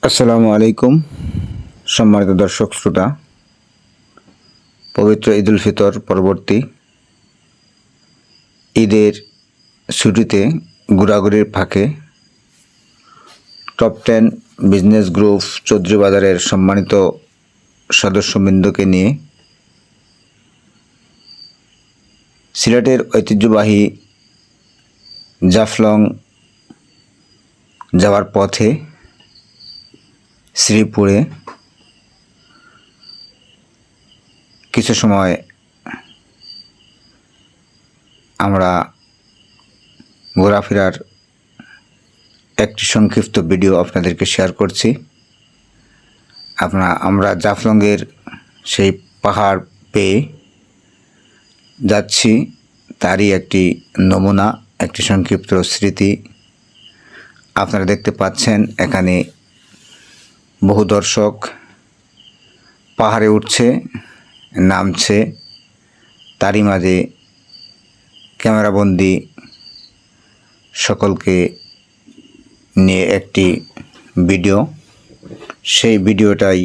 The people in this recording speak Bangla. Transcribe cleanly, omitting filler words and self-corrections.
আসসালামু আলাইকুম সম্মানিত দর্শক শ্রোতা। পবিত্র ঈদুল ফিতর পরবর্তী ঈদের ছুটিতে ঘোরাঘুরির ফাঁকে টপ 10 বিজনেস গ্রুপ চৌধুরী বাজারের সম্মানিত সদস্যবৃন্দকে নিয়ে সিলেটের ঐতিহ্যবাহী জাফলং যাওয়ার পথে শ্রীপুরে কিছু সময় আমরা ঘোরাফেরার একটি সংক্ষিপ্ত ভিডিও আপনাদেরকে শেয়ার করছি। আমরা জাফলংয়ের সেই পাহাড় পেয়ে যাচ্ছি, তারই একটি নমুনা, একটি সংক্ষিপ্ত স্মৃতি আপনারা দেখতে পাচ্ছেন। এখানে বহু দর্শক পাহাড়ে উঠছে, নামছে, তারই মাঝে ক্যামেরাবন্দি সকলকে নিয়ে একটি ভিডিও, সেই ভিডিওটাই